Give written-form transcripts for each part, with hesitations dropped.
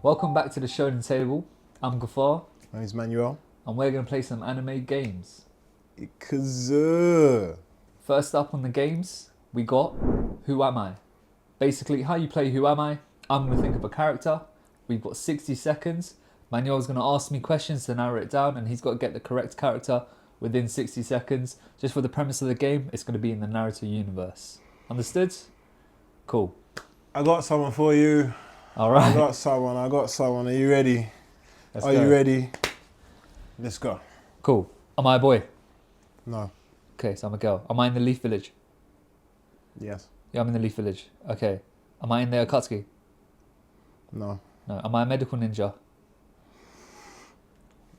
Welcome back to the TheShonenTable. I'm Gafar, My name's Manuel. and we're going to play some anime games. Kazoo. First up on the games, we got Who Am I? Basically, how you play Who Am I? I'm going to think of a character. We've got 60 seconds. Manuel's going to ask me questions to narrow it down, and he's got to get the correct character within 60 seconds. Just for the premise of the game, it's going to be in the Naruto universe. Understood? Cool. I got someone for you. All right. I got someone. Are you ready? Let's Are go. you ready? Let's go. Cool. Am I a boy? No. Okay, so I'm a girl. Am I in the Leaf Village? Yes. Yeah, I'm in the Leaf Village. Okay. Am I in the Akatsuki? No. No. Am I a medical ninja?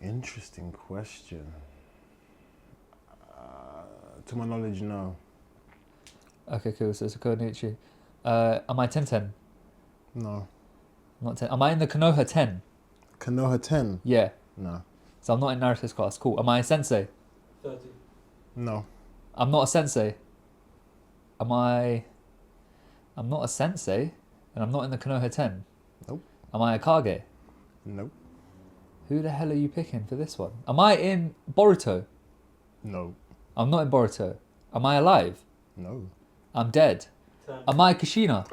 Interesting question. To my knowledge, no. Okay, cool. So it's a Konoichi. Am I 10-10? No. Not 10. Am I in the Konoha 10? Konoha 10? Yeah. No. So I'm not in Naruto's class. Cool. Am I a sensei? 30. No. I'm not a sensei. I'm not a sensei, and I'm not in the Konoha 10. Nope. Am I a Kage? Nope. Who the hell are you picking for this one? Am I in Boruto? No. I'm not in Boruto. Am I alive? No. I'm dead. 10. Am I Kushina?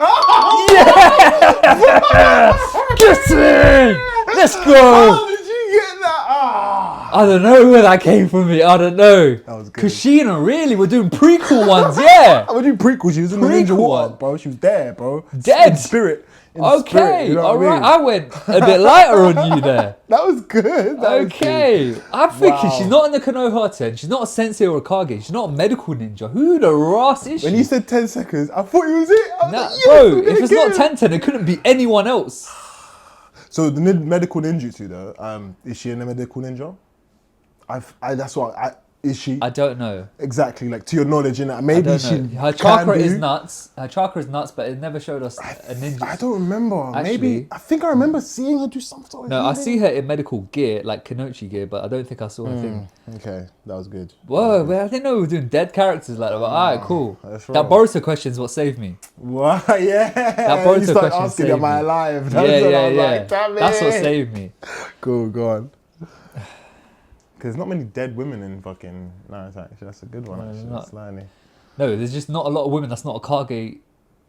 Get me! Let's How go! did you get that? Ah! I don't know where that came from me. I don't know. That was good. Kushina, really? We're doing prequel ones, yeah. I would do prequel. She was in the Ninja Prequel War, one. bro. She was there, bro. Dead. In spirit. In Okay, spirit, you know all what I right. mean? I went a bit lighter on you there. That was good. That was Okay, good. I'm thinking Wow. she's not in the Konoha 10. She's not a sensei or a Kage. She's not a medical ninja. Who the Ross is she? When you said 10 seconds, I thought it was it. I was Nah, like, yes, bro, we're if gonna it's get not it. 10-10, it couldn't be anyone else. So the medical ninjutsu though, is she a medical ninja? That's what is she? I don't know. Exactly, like to your knowledge, in that I maybe don't she know. Her can chakra is do. nuts. Her chakra is nuts, but it never showed us a ninja. I don't remember. Maybe Actually- I think I remember seeing her do some sort of No, I healing. see her in medical gear, like Kanochi gear, but I don't think I saw her thing. Okay, that was good. Whoa, man, I didn't know we were doing dead characters like that. But alright, cool. That's That right. Boruto question's what saved me. What? Yeah. Boruto You started question asking, saved am I me. alive? Yeah, That's what yeah, I was yeah. like, damn That's what it. saved me. Cool, go on. Because there's not many dead women in fucking Naruto, actually. That's a good one, No, there's actually. not. That's slimy. No, there's just not a lot of women that's not a Kage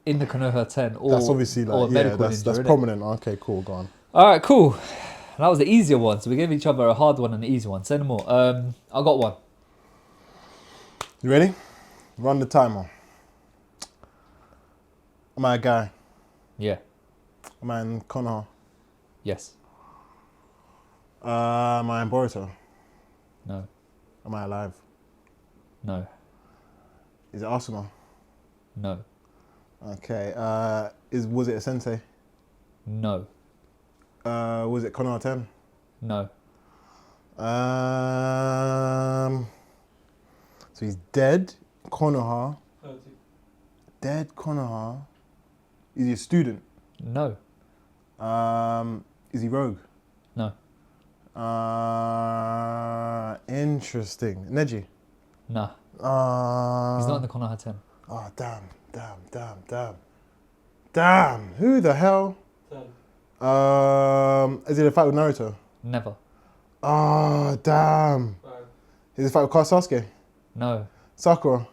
in the Konoha 10 or, That's obviously or a like, yeah, medical that's ninja, innit? prominent. Okay, cool, go on. Alright, cool. That was the easier one, so we gave each other a hard one and an easy one. Say no more. I got one. You ready? Run the timer. Am I a guy? Yeah. Am I in Konoha? Yes. Am I in Boruto? No. Am I alive? No. Is it Asuma? No. Okay. Was it a sensei? No. Was it Konoha 10? No. So he's dead. Konoha. 30. Dead Konoha. Is he a student? No. Is he rogue? No. Interesting. Neji. Nah. He's not in the Konoha 10. Oh, damn. Who the hell? 10. Is it a fight with Naruto? Never. Oh, damn. 5. Is it a fight with Sasuke? No. Sakura?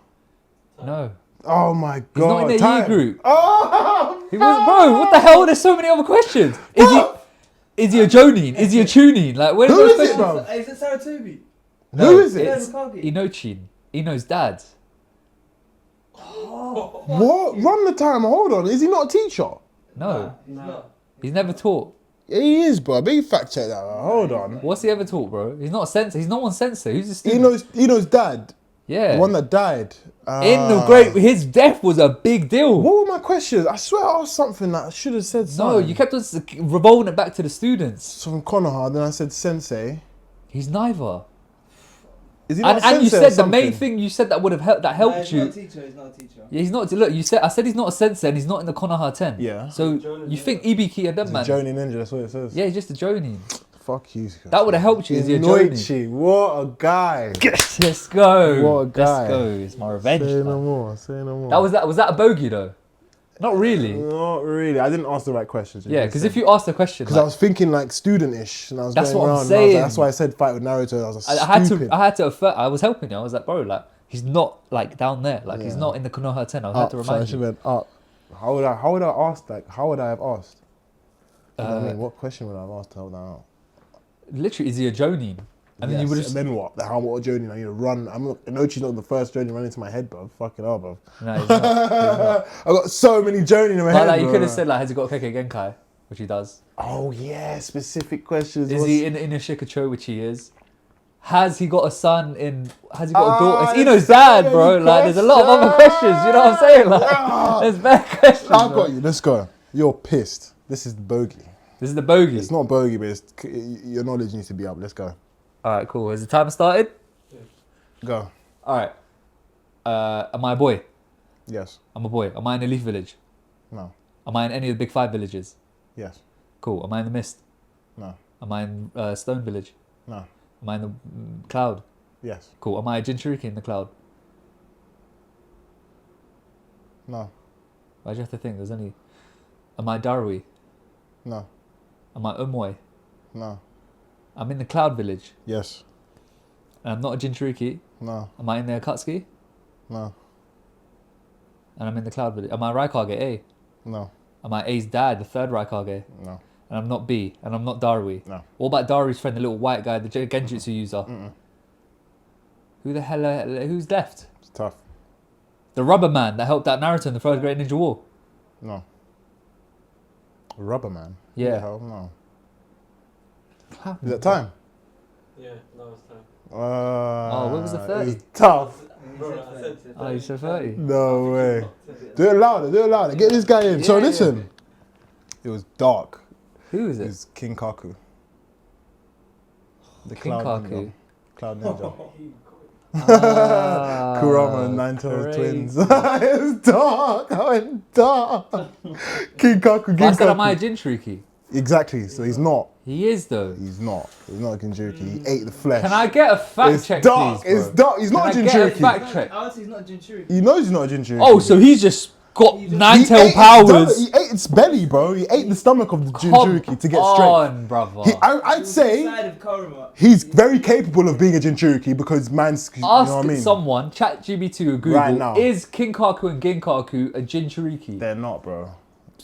No. Oh my god. He's not in their year time. group. Oh, He was, bro, what the hell? There's so many other questions. Is he a Jonin? Is he a Chunin? Like, where Who those is it, questions? bro? Is it Saratobi? Who is it? It's Hokage. Inochin. Ino's dad. What? Run the timer. Hold on. Is he not a teacher? No. He's not. He's never taught. Yeah, he is, bro. Big fact check that. Hold on. What's he ever taught, bro? He's not a sensei. He's not one sensei. Who's a student? Eno's dad. Yeah. The one that died. In the great, his death was a big deal. What were my questions? I swear I asked something that I should have said No, something. you kept on revolving it back to the students. So from Konoha, then I said sensei. He's neither. Is he not And you sensei or said the main something? thing you said that would have helped. That helped He's you. not a teacher. He's not a teacher. Yeah, he's not. Look, I said he's not a sensei and he's not in the Konoha 10. Yeah. So Jonin, you yeah. think Ibiki and them He's a man? Jonin ninja, that's what it says. Yeah, he's just a Jonin. Fuck you. That would have helped you. Is he a Jonin? Inoichi, what a guy. Let's go. What a guy. Let's go. It's my revenge. Say no man. more, say no more. Was that a bogey though? Not really. Not really. I didn't ask the right questions. Yeah, because if you ask the question, because I was thinking like student-ish, and I was That's going what I'm around. And I was saying. like, that's why I said fight with Naruto. I was like, I had to affirm, I was helping you. I was like, bro, like he's not like down there. Like he's Yeah. not in the Konoha 10. I had Up, to so I remind should you. have been up. How would I ask? Like, how would I have asked? You know what I mean? What question would I have asked to help that out? Literally, is he a Jonin? And then you would And just then what? How what journey? I need to run. I'm not. Inochi's not the first journey run into my head, bro. Fucking hell, bro. no, he's not. I got so many journey in my But head. like you bro. could have said like, has he got Keke Genkai, which he does? Oh yeah, specific questions. Is he in Shikacho, which he is? Has he got a son in? Has he got a daughter? It's Ino's so dad, many bro. Like, there's a lot of other questions. You know what I'm saying? Like, there's bad questions. I've bro. got you. Let's go. You're pissed. This is the bogey. This is the bogey. It's not bogey, but your knowledge needs to be up. Let's go. All right, cool. Has the timer started? Go. All right. Am I a boy? Yes. I'm a boy. Am I in a Leaf Village? No. Am I in any of the big 5 villages? Yes. Cool. Am I in the Mist? No. Am I in Stone Village? No. Am I in the Cloud? Yes. Cool. Am I a Jinchuriki in the Cloud? No. Why do you have to think? There's only... Am I Darui? No. Am I Umoi? No. I'm in the Cloud Village. Yes. And I'm not a Jinchuriki. No. Am I in the Akatsuki? No. And I'm in the Cloud Village. Am I Raikage A? No. Am I A's dad, the third Raikage? No. And I'm not B. And I'm not Darui. No. What about Darui's friend, the little white guy, the Genjutsu user? Mm-mm. Who the hell? Who's left? It's tough. The rubber man that helped out Naruto in the first Great Ninja War. No. Rubber man. Yeah. Who the hell? No. Is that time? Yeah, no, it's time. Oh, what was the 30? It's tough. Bro, I said Oh, you said 30? No way. Do it louder. Do it louder. Get this guy in. So Yeah, listen. It was dark. Who is It it? was King Kaku. The King Cloud Kaku. Ninja. Cloud Ninja. Ah, Kurama and Nine-Tailed crazy. Twins. It was dark. I went dark. King Kaku. But King I said, am I a Kaku. Jinchuriki? Exactly. So he's not. He is though. He's not. He's not a Jinchuriki. He ate the flesh. Can I get a fact It's check, dark. please? It's bro? dark. He's not a Can I get a Jinchuriki. fact check? I would say he's not Jinchuriki. He knows he's not a Jinchuriki. Oh, so he's just got He just- nine He tail ate its powers. He ate its belly, bro. He ate the stomach of the Come Jinchuriki to get strength. on, brother. I'd say Inside of Kurama. he's very capable of being a Jinchuriki because man's, you know Ask what I mean? someone, ChatGPT or Google, Right now. is King Kaku and Ginkaku a Jinchuriki? They're not, bro.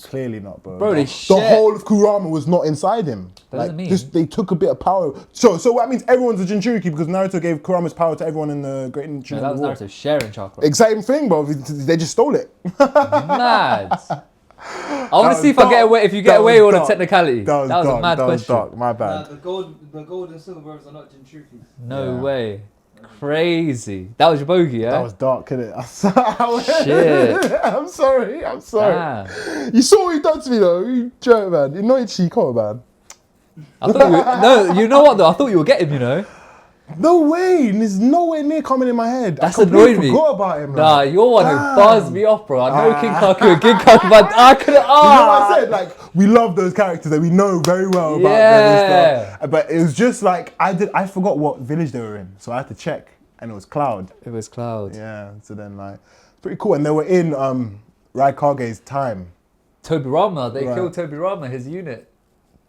Clearly not, bro. Bro, they the share- whole of Kurama was not inside him. That Like, doesn't mean- just they took a bit of power. So that means everyone's a Jinchuriki because Naruto gave Kurama's power to everyone in the Great Ninja No, that was War. Naruto sharing chakra. Exciting thing, bro. They just stole it. Mad. I want to see if was I get dark. away. If you That get away was with a dark. technicality. That was a dark. mad That was question. dark. My bad. The gold and silver brothers are not Jinchurikis. No Yeah. way. Crazy. That was your bogey, yeah? That was dark, innit? Shit. I'm sorry. I'm sorry. Damn. You saw what he done to me, though. You joke, man. You know it's cheek, come on, man. I thought no, you know what though? I thought you were getting, you know. No way. There's nowhere near coming in my head. That's I completely annoyed me. forgot about him. Nah, Like. you're one who Damn. buzzed me off, bro. I know King Kaku and Ginkaku, but I couldn't. You know what I said? Like, we love those characters that we know very well about them and stuff. But it was just like, I forgot what village they were in. So I had to check. And it was Cloud. It was Cloud. Yeah. So then, like, it's pretty cool. And they were in Raikage's time. Tobirama, they Right. killed Tobirama, his unit.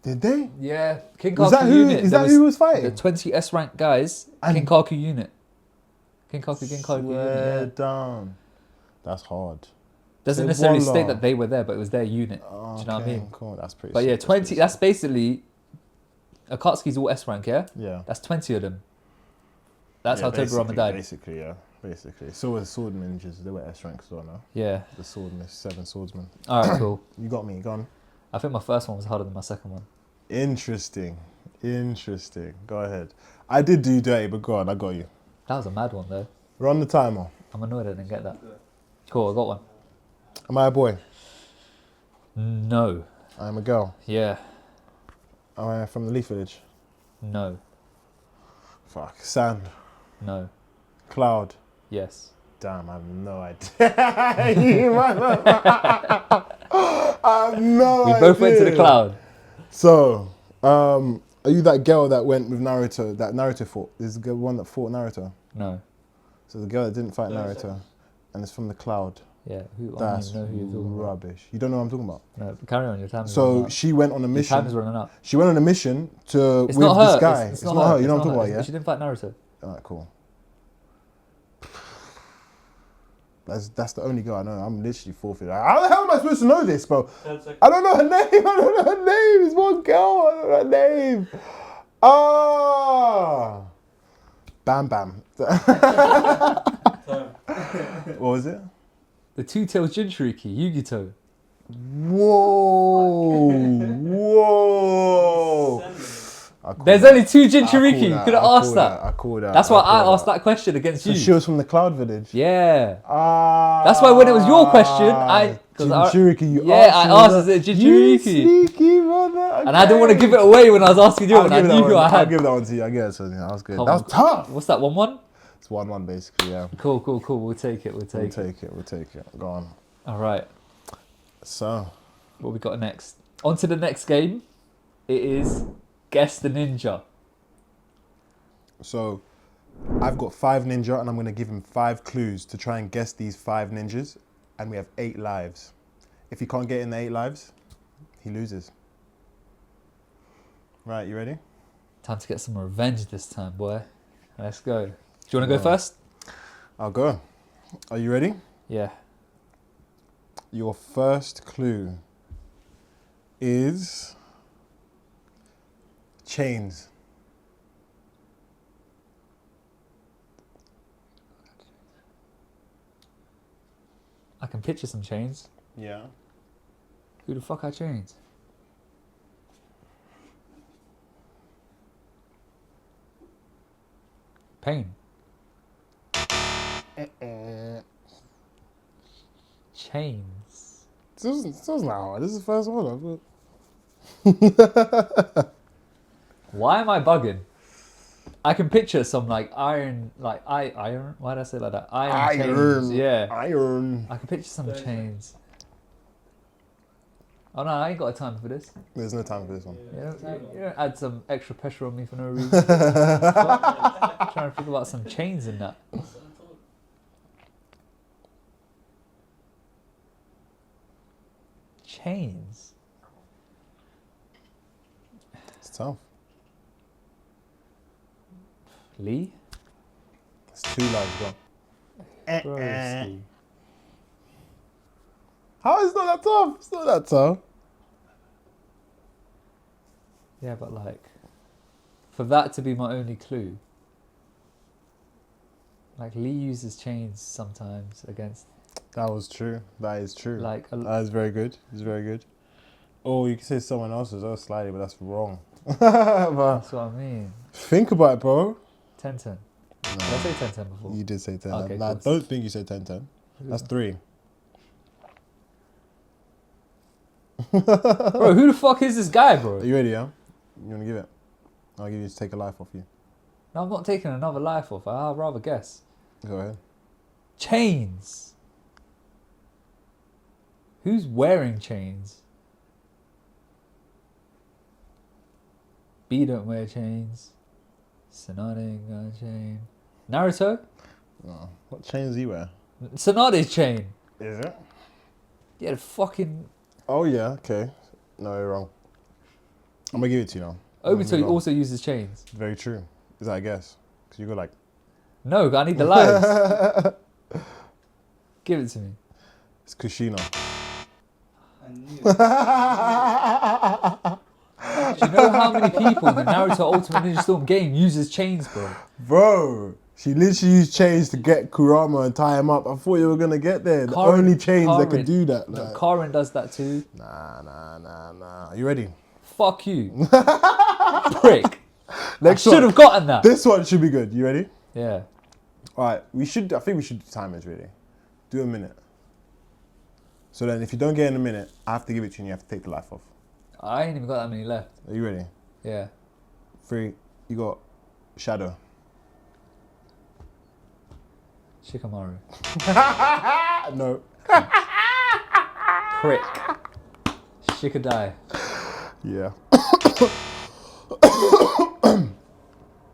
Did they? Yeah, King Was Kaku that who? unit. Is There that who was fighting? The 20 S rank guys, And- King Kaku unit. King Kaku unit. Swear Yeah. down. That's hard. Doesn't They necessarily won state long. that they were there, but it was their unit. Do you know what I Okay, mean? Cool. That's pretty. But yeah, sick, 20. pretty That's sick. basically Akatsuki's all S rank. Yeah, Yeah. that's 20 of them. That's Yeah, how Tobirama died. Basically, yeah. Basically. So were the sword ninjas. They were S rank as well, no? Yeah. The sword, 7 swordsmen. All right, cool. You got me. Go on. I think my first one was harder than my second one. Interesting. Go ahead. I did do dirty, but go on. I got you. That was a mad one though. Run the timer. I'm annoyed I didn't get that. Cool, I got one. Am I a boy? No. I am a girl. Yeah. Am I from the Leaf Village? No. Fuck. Sand. No. Cloud. Yes. Damn, I have no idea. You man. I have no We idea. both went to the cloud. So, are you that girl that went with Naruto, that Naruto fought? There's the one that fought Naruto. No. So the girl that didn't fight No, Naruto, and it's from the cloud. Yeah, who? I don't That's even know who you're talking about. rubbish. You don't know what I'm talking about. No, but carry on. Your time is running So out. she went on a Your time mission. is running out. She went on a mission to It's with not her. this guy. It's not her. You know It's what I'm not talking her. about, She didn't fight Naruto. yeah? Alright, cool. That's the only girl I know. I'm literally forfeit. How the hell am I supposed to know this, bro? 10 seconds. I don't know her name. I don't know her name. It's one girl. I don't know her name. Ah, Bam Bam. Time. What was it? The two-tailed Jinchuriki, Yugito. Whoa, whoa. Send it. I call There's that. only two I Jinchuriki. call You that. could have I asked call that. I call that. That's why I call asked that question against So you. she was from the Cloud Village. Yeah. Ah. That's why when it was your question, I Jinchuriki, you yeah, asked I me asked, that. is it You Jinchuriki? sneaky brother. And I didn't want to give it away when I was asking you, and I knew who I I'll had. give that one to you. I get it. So that was good. Come That was on. tough. What's that, 1-1? It's 1-1 basically. Yeah. Cool. We'll take it. We'll take it. Go on. All right. So, What we got next? On to the next game. It is Guess the Ninja. I've got 5 ninja, and I'm gonna give him 5 clues to try and guess these 5 ninjas, and we have 8 lives. If he can't get in the 8 lives, he loses. Right, you ready? Time to get some revenge this time, boy. Let's go. Do you want to go first? I'll go. Are you ready? Yeah. Your first clue is chains. I can picture some chains. Yeah. Who the fuck are chains? Pain. Chains. This was not hard. This is the first one. Why am I bugging? I can picture some like iron, iron. Why did I say it like that? Iron chains. Yeah. Iron. I can picture some chains. Oh no, I ain't got a time for this. There's no time for this one. You don't add some extra pressure on me for no reason. Trying to think about some chains in that. Chains. It's tough. Lee? It's 2 lives gone. Bro, it's Lee. How is it not that tough? It's not that tough. Yeah, but like, for that to be my only clue, like Lee uses chains sometimes against. That was true. That is true. Like That is very good. It's very good. Oh, you can say someone else's. Oh, slightly, but that's wrong. But that's what I mean. think about it, bro. 10-10. No, Did I say 10-10 before? you did say 10. Okay, Nah, I cool. don't think you said 10-10. That's 3. Bro, who the fuck is this guy, bro? Are you ready, yeah? You want to give it? I'll give you to take a life off you. No, I'm not taking another life off. I'd rather guess. Go ahead. Chains. Who's wearing chains? B don't wear chains. Sanada ain't got a chain. Naruto? Oh, what chain does he wear? Sanada's chain. Is it? Yeah, the fucking... Oh, yeah, okay. No, you're wrong. I'm going to give it to you now. Obito also uses chains. Very true. Is that a guess? Because you go like... No, I need the lives. Give it to me. It's Kushina. I knew it. Do you know how many people in the Naruto Ultimate Ninja Storm game uses chains, bro? Bro, she literally used chains to get Kurama and tie him up. I thought you were going to get there. The Karin- only chains that Karin- could do that. No, Like, Karin does that too. nah. Are you ready? Fuck you. Prick. Next I should have gotten that. This one should be good. You ready? Yeah. All right, I think we should do timers, really. Do a minute. So then if you don't get in a minute, I have to give it to you and you have to take the life off. I ain't even got that many left. Are you ready? Yeah. 3, you got Shadow. Shikamaru. No. Prick. Shikadai. Yeah.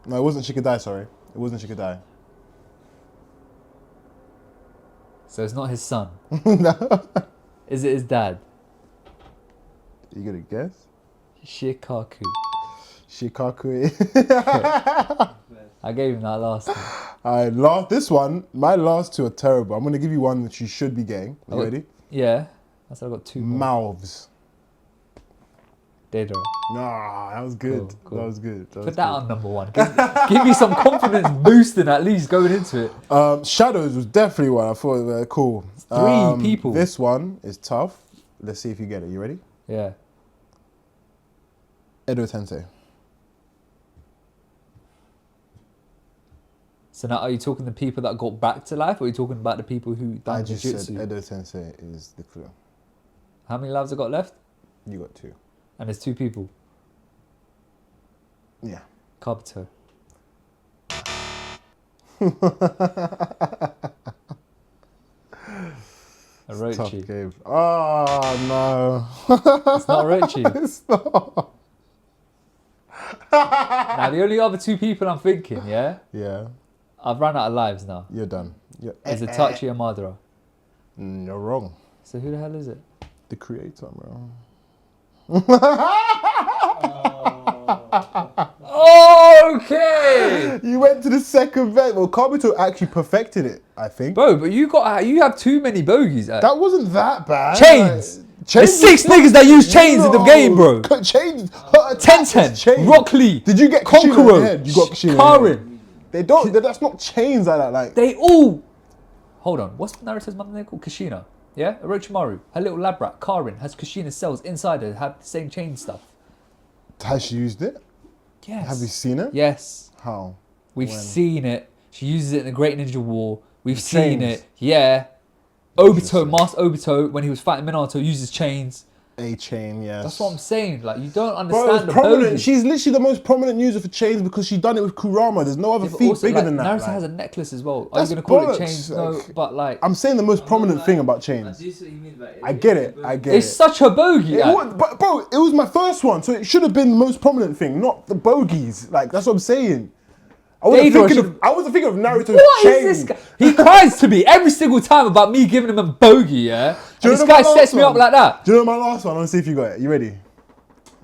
No, it wasn't Shikadai, sorry. It wasn't Shikadai. So it's not his son. No. Is it his dad? You gonna guess? Shikaku. Shikaku. I gave him that last time. Alright, this one, my last two are terrible. I'm gonna give you one that you should be getting. You ready? Yeah. I said I got two more. Mouths. Deidara. Nah, that was good. Cool. That was good. Put that on number one. Give me some confidence boosting at least going into it. Shadows was definitely one. I thought they were cool. Three people. This one is tough. Let's see if you get it. You ready? Yeah. Edo Tensei. So now are you talking the people that got back to life or are you talking about the people who I done just jiu-jitsu? said Edo Tensei is the clue. How many lives I got left? You got two. And there's two people. Yeah. Kabuto. Tough Orochi. game. Oh no. It's not Orochi. It's not. Now the only other two people I'm thinking, yeah? Yeah. I've run out of lives now. You're done. Is Itachi and Madara. You're wrong. So who the hell is it? The creator, bro. Okay! You went to the second vet. Well, Kabuto actually perfected it, I think. Bro, but you have too many bogeys. That wasn't that bad. Chains! Like, There's six niggas that use chains in the game, bro. Chains. Ten, Rock Lee. Did you get Kushina in Konkuro, your head? You got Kushina in your head. Karin. They don't. That's not chains like that. Like They all. Hold on. What's Naruto's mother name called? Kushina. Yeah? Orochimaru. Her little lab rat, Karin, has Kushina cells inside her, have the same chain stuff. has she used it? Yes. Have you seen it? Yes. How? We've When? seen it. She uses it in the Great Ninja War. We've The seen chains. it. Yeah. Obito, Interesting. Master Obito, when he was fighting Minato, uses chains. A chain, yes. That's what I'm saying. Like, you don't Bro, understand it's the prominent. bogey. She's literally the most prominent user for chains because she done it with Kurama. There's no other Yeah, but feat also, bigger like, than that. Naruto like. has a necklace as well. Are you That's going to call bollocks, it chains? No, like- but like... I'm saying the most prominent thing about I chains. do see what you mean by it. I get it. I get It's it. such a bogey. It like. was, but bro, it was my first one, so it should have been the most prominent thing, not the bogeys. Like that's what I'm saying. I wasn't Deidara thinking of Naruto's What chain. is this guy? He cries to me every single time about me giving him a bogey, yeah? Do you And this know guy my sets last me up one? like that. Do you know my last one? I want to see if you got it. You ready?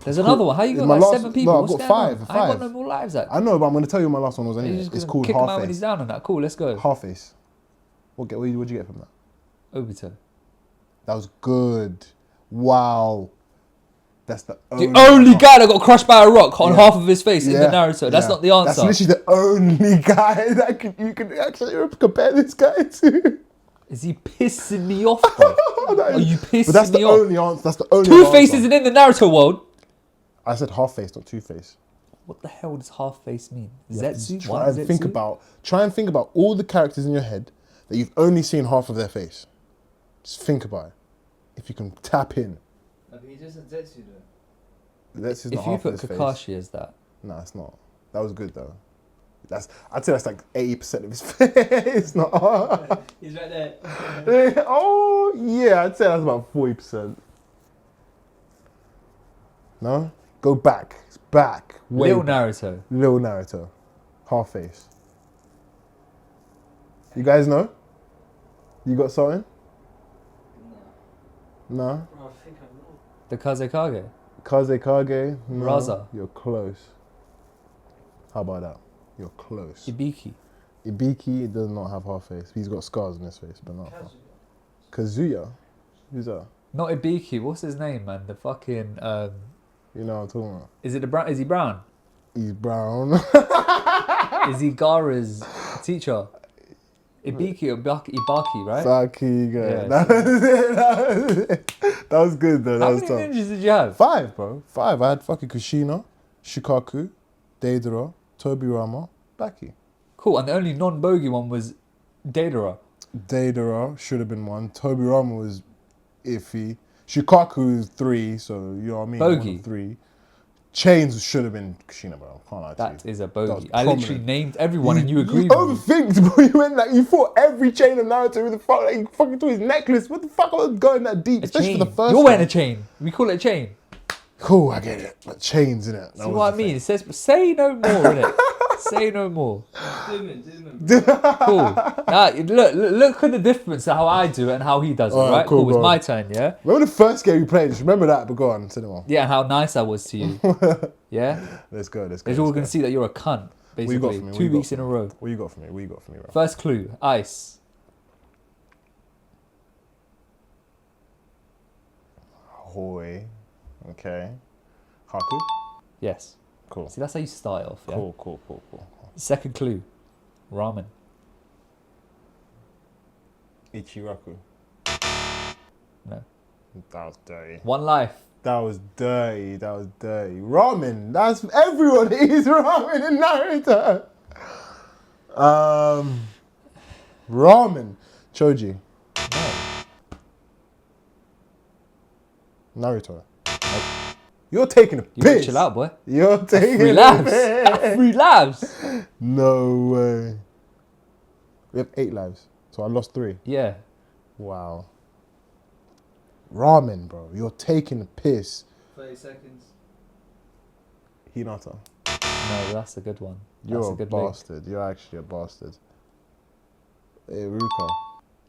There's another one. How you got My like last- 7 people? no, I've What's got going five, on? I ain't got five. no more lives. Like. I know, but I'm going to tell you what my last one was anyway. You're just It's gonna called kick him out Half when he's Face. down on that. Cool, let's go. Half Face. What'd you get from that? Obito. That was good. Wow. That's the The only one. guy that got crushed by a rock on Yeah. half of his face in the Yeah, Naruto. That's yeah. not the answer. That's literally the only guy that you can actually compare this guy to. Is he pissing me off, bro? Are you pissing But that's me the off? only answer. That's the only Two-Face answer. isn't in the Naruto world. I said half face, not two face. What the hell does half face mean? You have to Zetsu? Try One and think Zetsu? about all the characters in your head that you've only seen half of their face. Just think about it. If you can tap in. But he just said Zetsu though. That's just If not you half put of his face. Kakashi as that, No, it's not. That was good though. I'd say that's like 80% of his face. Not. He's right there. Oh yeah, I'd say that's about 40%. No, go back. It's back. Way Little back. Naruto. Little Naruto, half face. You guys know? You got something? No. Bro, I think I know. The Kazekage. Kazekage? No. Raza. You're close. How about that? You're close. Ibiki. Ibiki does not have half face. He's got scars on his face, but not half. Kazuya? Who's that? Not Ibiki. What's his name, man? The fucking. You know what I'm talking about. Is it the brown? Is he brown? He's brown. Is he Gaara's teacher? Ibiki or Ibaki, right? Saki, Yeah, that was it. That was it. That was good though. That How was many tough. ninjas did you have? 5, bro. 5. I had fucking Kushina, Shikaku, Deidara, Tobirama, Baki. Cool. And the only non-bogey one was Deidara. Deidara should have been 1. Tobirama was iffy. Shikaku is 3, so you know what I mean? Bogey. 1 of 3. Chains should have been Kushina, bro. Can't lie to you. That is a That was bogey. I literally prominent. named everyone and you agreed You with me. overthinked, bro. You went like, you thought every chain of Naruto with the fuck, like, you fucking threw his necklace. What the fuck? I was going that deep, A especially chain. for the first You're one. wearing a chain. We call it a chain. Cool, I get it. But chains in it. See what I mean? It says, say no more, innit? Say no more. Zoom in. Cool. Now, look at the difference of how I do it and how he does it, Alright, right? cool, Cool, it's go my on. turn, yeah? Remember the first game we played? Just remember that, but go on, cinema. Yeah, and how nice I was to you. Yeah? Let's go. They're all going to see that you're a cunt, What you got basically. for me? What 2 you got weeks for in a me? row. What you got for me? What you got for me, bro? First clue, ice. Hoy. Okay. Haku. Yes. Cool. See, that's how you start off, yeah? Cool. Second clue, ramen. Ichiraku. No. That was dirty. One life. That was dirty. Ramen. That's everyone eats ramen in Naruto. Ramen. Choji. No. Naruto. You're taking a You gotta piss. chill out, boy. You're taking 3 a lives. piss. 3 lives. No way. We have 8 lives. So I lost 3. Yeah. Wow. Ramen, bro. You're taking a piss. 30 seconds. Hinata. No, that's a good one. You're That's a good link. bastard. You're actually a bastard. Ruka.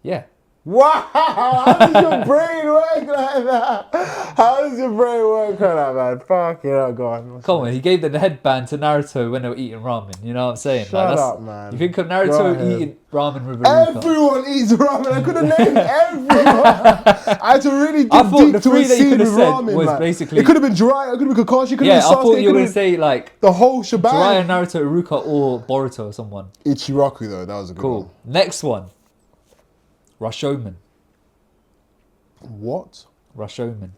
Yeah. Wow! How does your brain work like that? How does your brain work like that, man? Fuck it up, go on. Come on, he gave the headband to Naruto when they were eating ramen. You know what I'm saying? Shut that's, up, man. You think of Go Naruto ahead. eating ramen with Iruka? Everyone eats ramen. I could have named everyone. I had to really dig I thought deep the to a 3 that you scene could with have said ramen. was man. basically... It could have been Jiraiya. It could have been Kakashi. It could Yeah, have I been Sasuke. thought you it were could going to have say like the whole shebang. Jiraiya, Naruto, Iruka or Boruto or someone. Ichiraku, though. That was a good Cool. one. Next one. Rashomon. What? Rashomon.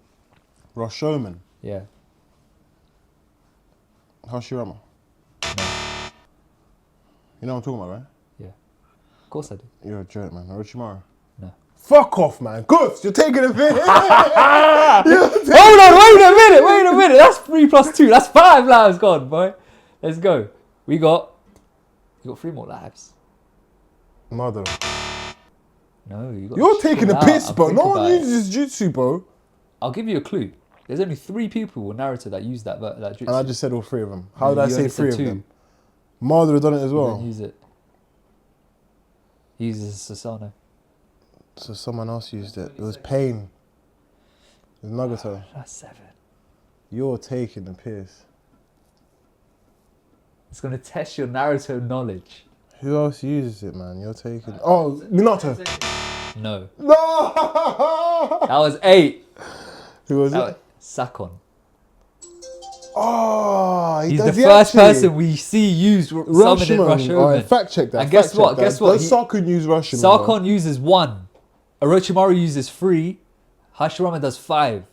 Rashomon. Yeah. Hashirama. No. You know what I'm talking about, right? Yeah. Of course I do. You're a jerk, man. Orochimaru. No. Fuck off, man. Good. You're taking a bit. Hold on, wait a minute. That's 3 plus 2. That's 5 lives gone, boy. Let's go. You got 3 more lives. Mother. No, you got. You're taking a chill piss, out bro. and No think one about it. uses jutsu, bro. I'll give you a clue. There's only 3 people in Naruto that use that jutsu. And I just said all 3 of them. How No, did I you say only 3 said of 2. them? Mother had done it as He well. didn't use it. He uses Sasano. So someone else used it. It was Pain. It was Nagato. That's 7. You're taking the piss. It's gonna test your Naruto knowledge. Who else uses it, man? You're taking... Oh, Minato. No. No! That was 8. Who was That it? was Sakon. Oh, He's the does he first actually? person we see use summoning Rashomon. All right, Rashomon. fact check that. And guess fact what? check that. Guess what? Does Sakon use Rashomon? Sakon uses 1. Orochimaru uses 3. Hashirama does 5.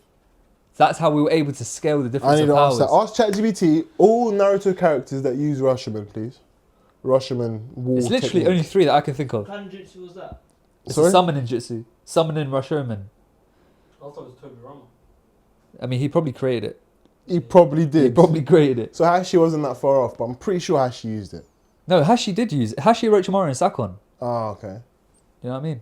That's how we were able to scale the I difference need of to ask powers. that. Ask ChatGPT all Naruto characters that use Rashomon, please. Rashomon wall It's literally technique. only 3 that I can think of. What kind of jutsu was that? It's Sorry? a summoning jutsu. Summoning Rashomon. I thought it was Toby Rama. I mean, he probably created it. He probably did. He probably created it. So Hashi wasn't that far off, but I'm pretty sure Hashi used it. No, Hashi did use it. Hashi, Orochimaru, and Sakon. Oh, okay. You know what I mean?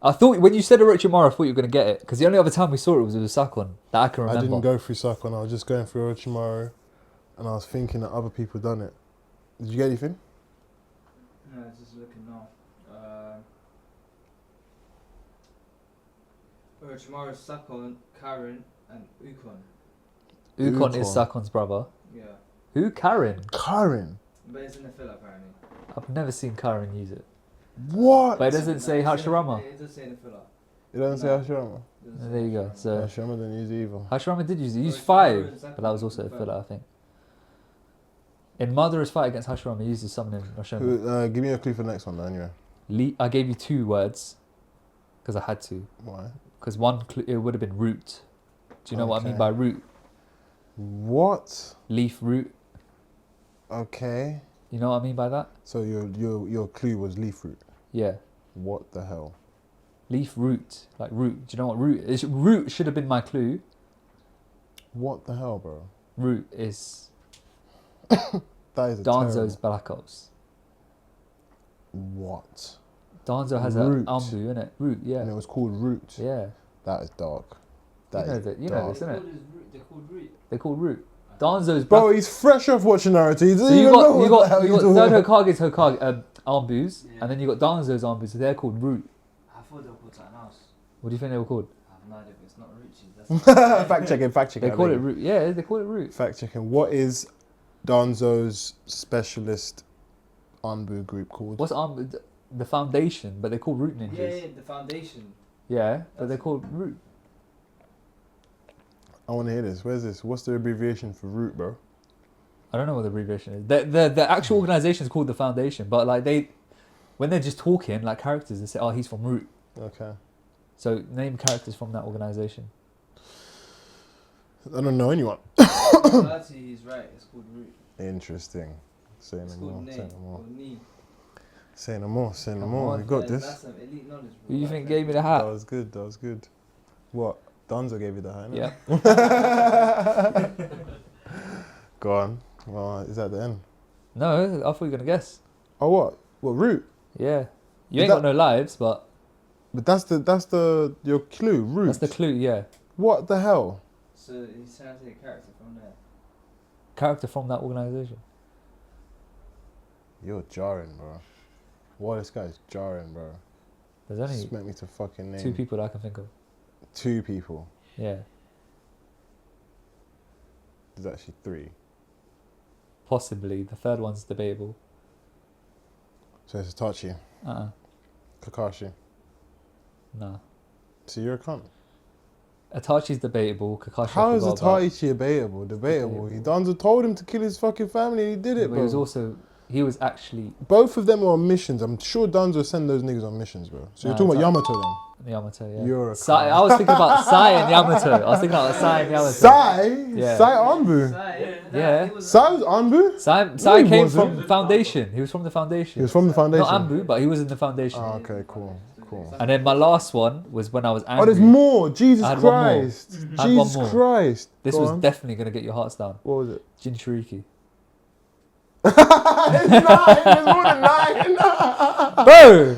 I thought, when you said Orochimaru, I thought you were going to get it. Because the only other time we saw it was with Sakon. That I can remember. I didn't go through Sakon. I was just going through Orochimaru, and I was thinking that other people done it. Did you get anything? No, it's just looking now. Orochimaru, Sakon, Karen, and Ukon. Ukon is Ukon. Sakon's brother. Yeah. Who? Karen? Karen. But it's in the filler apparently. I've never seen Karen use it. What? But it doesn't say No, it's in the- Hashirama. It does say in the filler. It doesn't say No. Hashirama. It doesn't say There you go. Hashirama. So Hashirama didn't use it either. Hashirama did use it. He used Orochimaru 5, and Sakon but that was also a used filler, I think. In Madara's fight against Hashirama, he uses summoning Rashomon. Give me a clue for the next one, then, anyway. I gave you 2 words because I had to. Why? Because one clue, it would have been root. Do you know what I mean Okay. by root? What? Leaf root. Okay. You know what I mean by that? So your clue was leaf root. Yeah. What the hell? Leaf root. Like root. Do you know what root is? Root should have been my clue. What the hell, bro? Root is That is a Danzo's terrible- Black Ops. Danzo has Root. an Ambu, innit? Root, yeah. And it was called root. Yeah. That is dark. That is You know this, dark. innit? They're called Root. They're called Root. Danzo's Bro, he's fresh off watching Naruto. He doesn't So you even know got what the hell you he's got third talking Hokage's Anbus, Yeah. and then you got Danzo's Anbus. So they're called Root. I thought they were called something else. What do you think they were called? I have no idea, but it's not Root. That's Fact checking. They call it Root. Yeah, they call it Root. Fact checking. What is Danzo's specialist Anbu group called? What's the foundation? But they're called Root Ninjas. Yeah, the foundation. Yeah, but they're called Root. I want to hear this. Where's this? What's the abbreviation for root, bro? I don't know what the abbreviation is. The actual organization is called the foundation, but like when they're just talking like characters, they say, "Oh, he's from Root." Okay. So name characters from that organization. I don't know anyone. Actually, he's right. It's called Root. Interesting. Say It's no called more. Name Say no more. or Knee. Say no more. Say no Come more. on. We got That's this. some elite knowledge. Who do you bro. think Like gave me the That hat? was good. That was good. What? Donzo gave you the hat. Yeah. Go on. Well, is that the end? No, I thought you were gonna guess. Oh, what? What root? Yeah. You Is ain't got no lives, but But that's your clue. Root. that's the clue. Yeah. What the hell? So he's trying to take a character from there. Character from that organization. You're jarring, bro. What, this guy's jarring, bro. There's only Just meant me to fucking name 2 people that I can think of. 2 people. Yeah. There's actually 3. Possibly. The third one's debatable. So it's Itachi, Kakashi. Nah. So you're a cunt. Itachi's debatable. Kakashi. How I is forgot about. Itachi debatable? He Danzo told him to kill his fucking family and he did it, But he bro. was actually Both of them are on missions. I'm sure Danzo send those niggas on missions, bro. So you're Nah, talking about Yamato then? Yamato, yeah. You're a Sai, cunt. I was thinking about Sai and Yamato. I was thinking about Sai and Yamato. Sai? Yeah. Sai Anbu? Yeah. Sai was Anbu? Sai he came wasn't. from Foundation. He was from the Foundation. He was from the foundation. Not Ambu, but he was in the Foundation. Oh, okay, cool. And then my last one was when I was angry. Oh, there's more. Jesus I had one more. Christ. I had one Jesus more. Christ. This Go was on. definitely going to get your hearts down. What was it? Jinchuriki. It's 9. It's more than 9. Bro!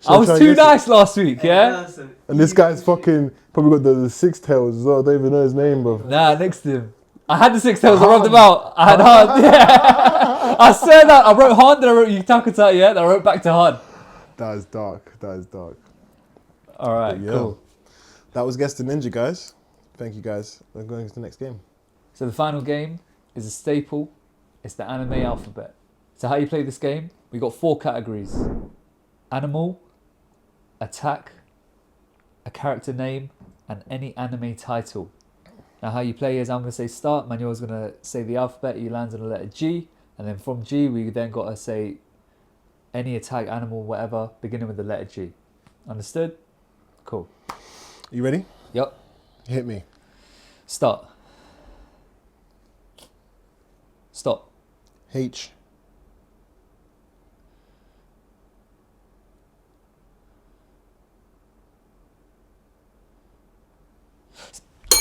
Shall I I was try too and guess nice last week, yeah? And this guy's fucking probably got the 6 tails as well. I don't even know his name, bro. Nah, next to him. I had the 6 tails, I rubbed them out. I had Han, yeah. I said that. I wrote Han, then I wrote Yutakuta, yeah? Then I wrote back to Han. That is dark. That is dark. Alright, But yeah. cool. That was Guess the Ninja, guys. Thank you, guys. We're going to the next game. So the final game is a staple. It's the anime alphabet. So how you play this game? We got 4 categories. Animal, attack, a character name, and any anime title. Now how you play is I'm going to say start, Manuel's going to say the alphabet, he lands on the letter G, and then from G we then got to say any attack, animal, whatever, beginning with the letter G. Understood? Cool. You ready? Yep. Hit me. Start. Stop. H.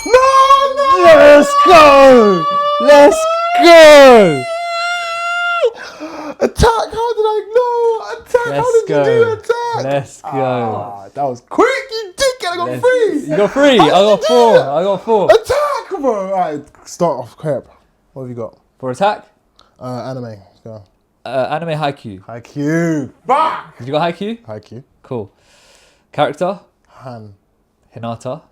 No! Let's go! Let's go! Attack! How did I know? Attack! How Let's did go. you do attack? Let's go. Ah, that was quick, you dick! I got Let's- 3! You got 3. I got 4. I got 4. Attack, bro! Alright, start off, crap. What have you got? For attack, Anime. Let's go. anime Haikyuu. Haikyuu. Fuck! Did you got Haikyuu? Haikyuu. Cool. Character, Han. Hinata.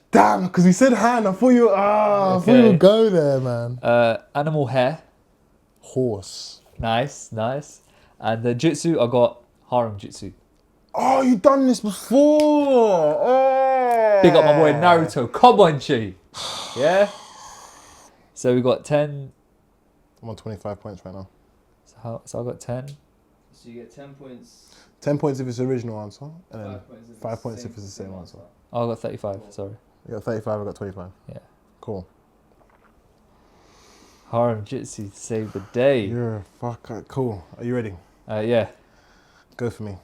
Damn, because we said Han. I thought you. I thought you Okay. would go there, man. Animal hair. Horse. Nice, nice. And the jutsu, I got harem jutsu. Oh, you done this before. Oh. Big up my boy Naruto. Come on, Chi. Yeah? So we got 10. I'm on 25 points right now. So I got 10. So you get 10 points. 10 points if it's the original answer, and then 5 points if 5 it's points if it's the same answer. Oh, I got 35. Sorry. You got 35, I got 25. Yeah. Cool. Harem jutsu to save the day. You're a fucker. Cool. Are you ready? Yeah. Go for me.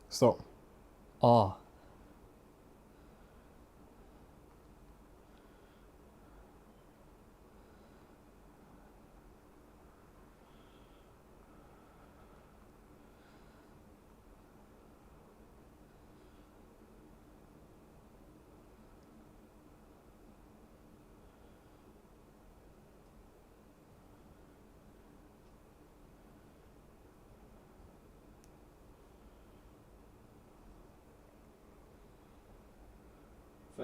Stop. Ah.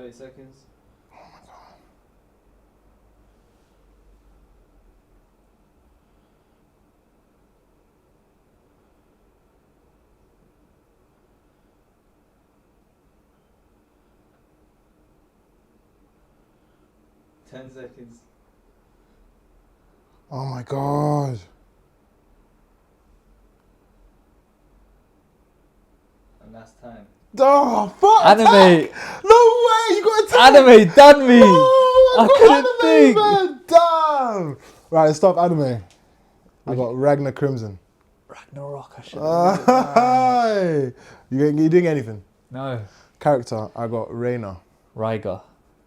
30 seconds. Oh my god. 10 seconds. Oh my god. And that's time. Oh fuck! Anime. No way! You got a time. Anime done me. No, I got couldn't think. Man. Damn. Right, stop anime. I got Ragnar Crimson. Ragnarok. I should have. Hey. You doing anything? No. Character. I got Reina. Raiga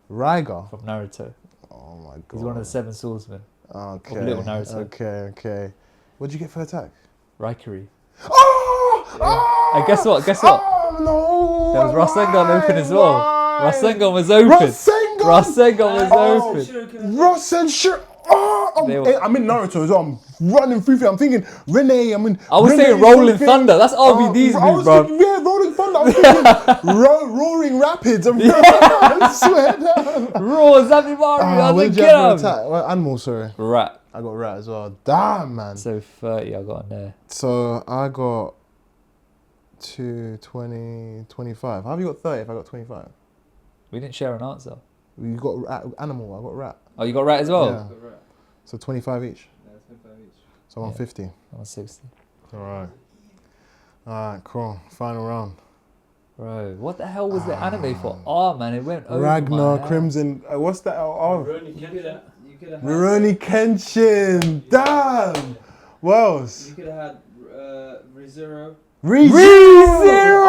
Raiga. from Naruto. Oh my god. He's one of the 7 swordsmen. Okay. of Little Naruto. Okay. What did you get for attack? Raikiri. Oh! Oh! Hey, guess what? Guess what? Oh no! There was Rasengan open as well. Why? Rasengan was open. Rasengan was open. Rasengan. Oh, They I'm, were- I'm in Naruto as well. I'm running through. I'm thinking Renee. I'm in. I was Renee, saying Rolling something. Thunder. That's RVD's I move, was bro. thinking, yeah, Rolling Thunder. I was thinking Roaring Rapids. I swear down. Raw Zabimari. I What was did like, you get have for him. attack? What animal? Sorry, Rat. I got rat as well. Damn, man. So 30 I got in there. So I got 20, 25. How have you got 30 if I got 25? We didn't share an answer. You got animal. I got rat. Oh, you got rat as well? Yeah. Got right. So 25 each. Yeah, 25 each. So I'm on Yeah. 50. I'm on 60. All right, cool. Final round. Bro, what the hell was the anime for? Oh, man, it went over Ragnar my head. Crimson. What's that? Oh, You could have had. Rurouni Kenshin. Damn. What else? You could have had ReZero. ReZero!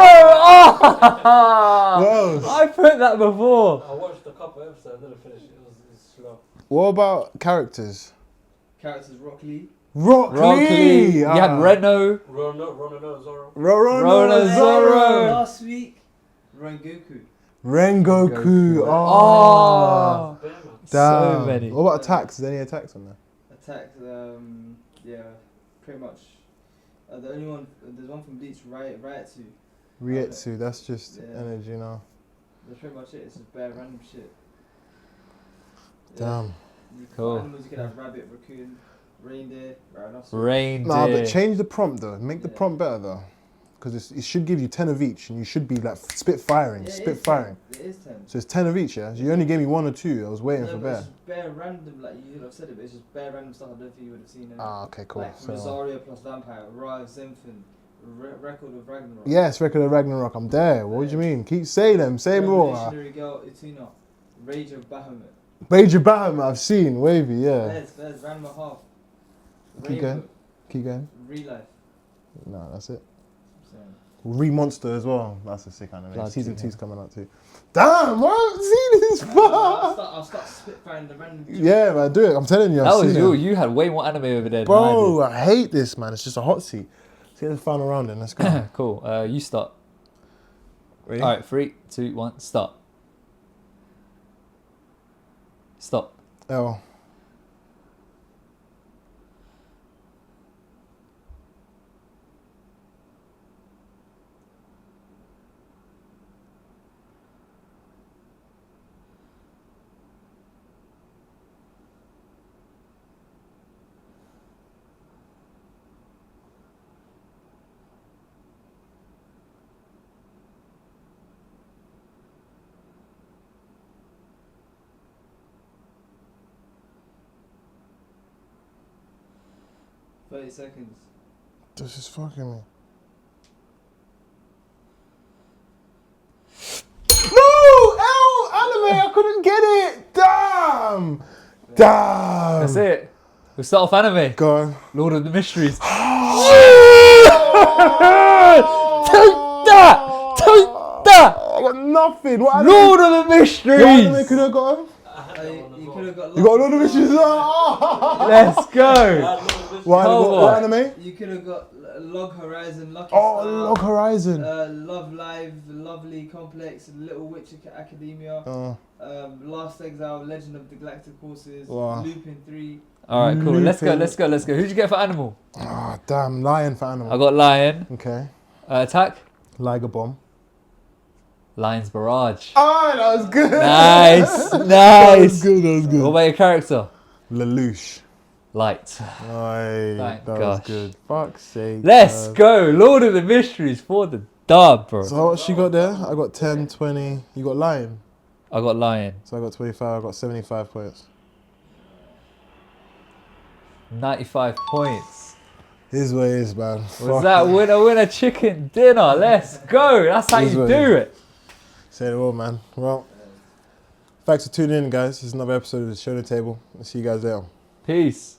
What else? I put that before. I watched a couple episodes, I didn't finish it. It's slow. What about characters? Characters Rock Lee. Rock Lee. You had Reno. Rono, Zoro. Rorono Zoro. Last week, Rengoku. Rengoku. Goku. Oh. Bear, man. Damn. So many. What about attacks? Is there any attacks on there? Attacks, yeah, pretty much. The only one, there's one from Bleach, Raiatsu. Rietsu. That's just Yeah. energy now. That's pretty much it. It's just bare random shit. Damn. You could Cool. Animals, you could have rabbit, raccoon, reindeer, rhinoceros. Reindeer. Nah, but change the prompt though. Make the Yeah. prompt better though. Because it should give you 10 of each and you should be like spit firing. Yeah, it spit is 10. firing. It is 10. So it's 10 of each, yeah? So you only gave me 1 or 2. I was waiting No, for but bear. it's just bare random, like you would have said it, but it's just bare random stuff I don't think you would have seen. Ah, okay, cool. Like So, Rosario plus Vampire, Rise, Zenfin, Record of Ragnarok. yes, record of Ragnarok. I'm there. What do you mean? Keep saying them. Say more. Revolutionary Girl, Utena, Rage of Bahamut. Rage of Bahamut, I've seen. Wavy, yeah. There's Ranma Half. Keep going. Keep going. Real Life. No, that's it. So, Re-Monster as well. That's a sick anime. Blood Season King, 2's coming out too. Damn, what? See this I'll start spitfiring the random. Yeah, man, do it. I'm telling you. I've That was seen you. it. You had way more anime over there Bro, I hate this, man. It's just a hot seat. Let's get the final round in. Let's go. than I did. Cool. You start. Ready? All right, 3, 2, 1, start. Stop. L. Yeah. 30 seconds. This is fucking me. No! L! Anime! I couldn't get it! Damn! Damn! That's it. We'll start off anime. Go on. Lord of the Mysteries. Take that! Take that! I got nothing. What anime? Lord of the What anime Mysteries! could I got? On? I had that one as You well. could have got. You got a lot of issues. Oh! Let's go! I had Lord of the Mysteries. What anime? You could have got Log Horizon, Lucky Oh, Star, Log Horizon. Love Live, Lovely Complex, Little Witch Academia, Last Exile, Legend of the Galactic Forces, Wow. Lupin 3. All right, cool. Let's go. Lupin. Let's go. Let's go. Who'd you get for animal? Ah, damn. Lion for animal. I got lion. Okay. Attack. Liger bomb. Lion's Barrage. Oh, that was good. Nice, That was nice. good. That was What good. about your character? Lelouch. Light. Aye, Thank that was gosh. good. Fuck's sake. Let's go. Lord of the Mysteries for the dub, bro. So what she got there? I got 10, 20. You got Lion. I got Lion. So I got 25. I got 75 points. 95 points. His way is, man. Was that winner chicken dinner? Let's go. That's how His you way. do it. Say it all, man. Well, thanks for tuning in, guys. This is another episode of the Shonen Table. I'll see you guys later. Peace.